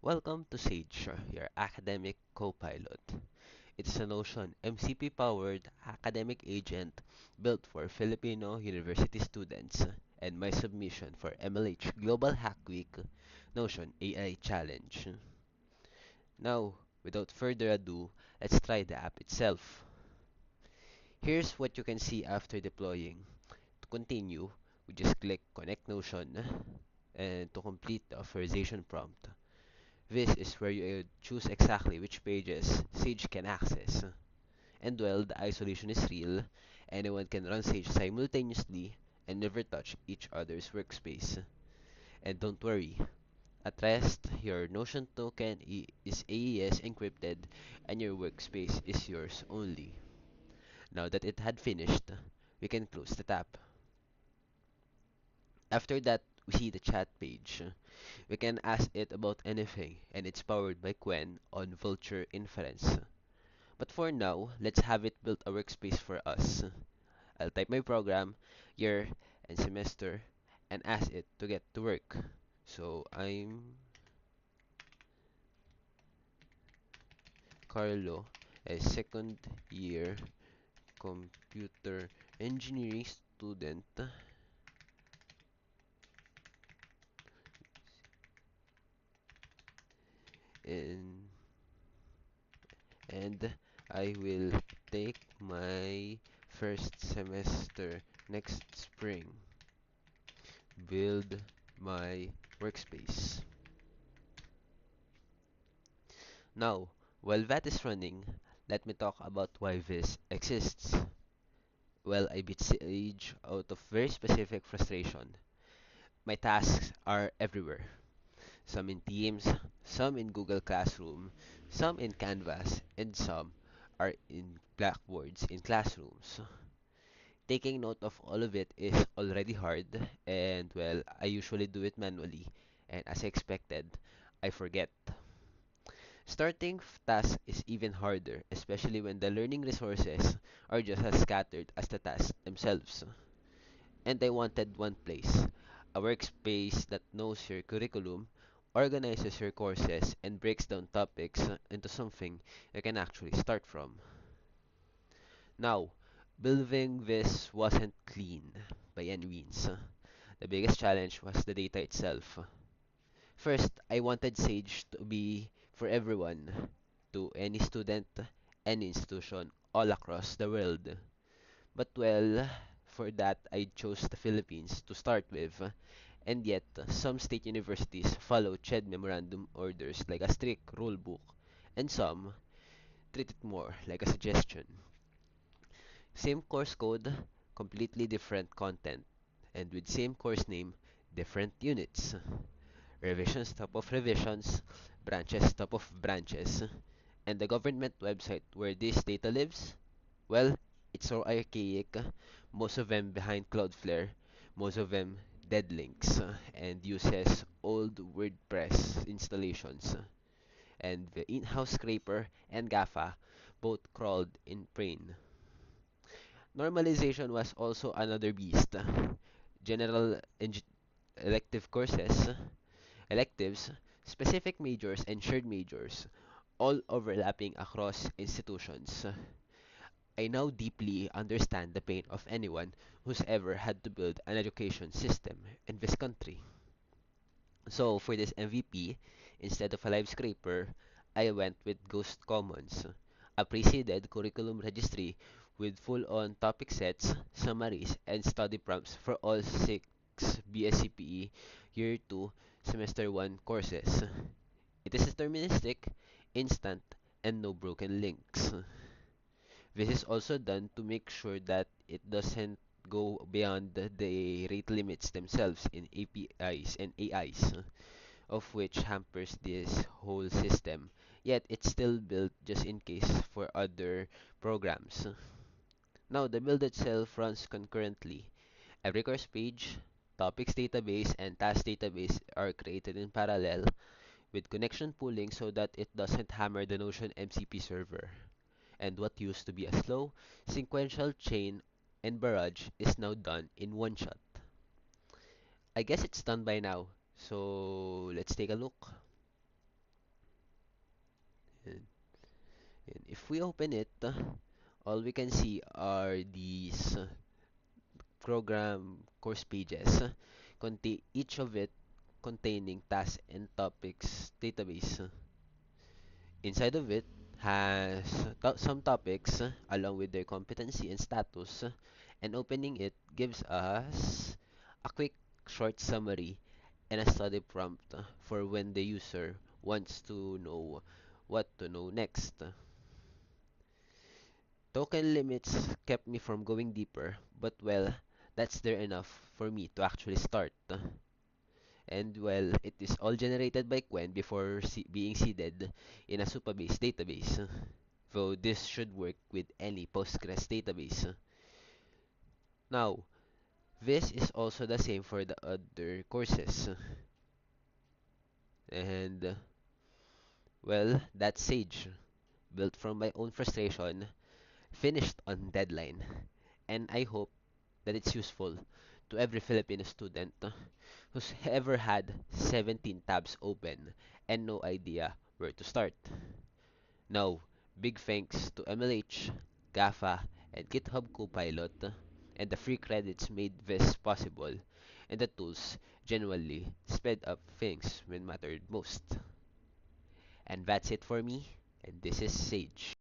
Welcome to Sage, your academic co-pilot. It's a Notion MCP-powered academic agent built for Filipino university students and my submission for MLH Global Hack Week Notion AI Challenge. Now, without further ado, let's try the app itself. Here's what you can see after deploying. To continue, we just click Connect Notion and to complete the authorization prompt. This is where you choose exactly which pages Sage can access. And well, the isolation is real. Anyone can run Sage simultaneously and never touch each other's workspace. And don't worry, at rest, your Notion token is AES encrypted and your workspace is yours only. Now that it had finished, we can close the tab. After that, we see the chat page. We can ask it about anything, and it's powered by Quen on Vultr Inference. But for now, let's have it build a workspace for us. I'll type my program, year, and semester, and ask it to get to work. So I'm Carlo, a second year computer engineering student, and, and I will take my first semester next spring. Build my workspace. Now, while that is running, let me talk about why this exists. Well, I beat Sage out of very specific frustration. My tasks are everywhere. Some in Teams, some in Google Classroom, some in Canvas, and some are in blackboards in classrooms. Taking note of all of it is already hard, and well, I usually do it manually, and as expected, I forget. Starting tasks is even harder, especially when the learning resources are just as scattered as the tasks themselves. And I wanted one place, a workspace that knows your curriculum, organizes your courses, and breaks down topics into something you can actually start from. Now, building this wasn't clean by any means. The biggest challenge was the data itself. First, I wanted Sage to be for everyone, to any student, any institution, all across the world. But well, for that I chose the Philippines to start with, and yet some state universities follow CHED memorandum orders like a strict rule book, and some treat it more like a suggestion. Same course code, completely different content, and with same course name, different units. Revisions top of revisions, branches top of branches. And the government website where this data lives? Well, it's so archaic, most of them behind Cloudflare, most of them dead links, and uses old WordPress installations. And the in-house scraper and GAFA both crawled in pain. Normalization was also another beast. General elective courses, electives, specific majors, and shared majors, all overlapping across institutions. I now deeply understand the pain of anyone who's ever had to build an education system in this country. So, for this MVP, instead of a live scraper, I went with Ghost Commons, a preceded curriculum registry with full-on topic sets, summaries, and study prompts for all six BSCPE Year 2 Semester 1 courses. It is deterministic, instant, and no broken links. This is also done to make sure that it doesn't go beyond the rate limits themselves in APIs and AIs, of which hampers this whole system. Yet it's still built just in case for other programs. Now the build itself runs concurrently. Every course page, topics database, and task database are created in parallel with connection pooling so that it doesn't hammer the Notion MCP server. And what used to be a slow, sequential chain and barrage is now done in one shot. I guess it's done by now, so let's take a look. And, and if we open it, all we can see are these program course pages, each of it containing tasks and topics database. Inside of it has some topics along with their competency and status, and opening it gives us a quick short summary and a study prompt for when the user wants to know what to know next. Token limits kept me from going deeper, but well, that's there enough for me to actually start. And well, it is all generated by Qwen before being seeded in a Supabase database. Though this should work with any Postgres database. Now, this is also the same for the other courses. And well, that's Sage, built from my own frustration, finished on deadline. And I hope that it's useful to every Filipino student who's ever had 17 tabs open and no idea where to start. Now, big thanks to MLH, GAFA, and GitHub Copilot, and the free credits made this possible, and the tools genuinely sped up things when mattered most. And that's it for me, and this is Sage.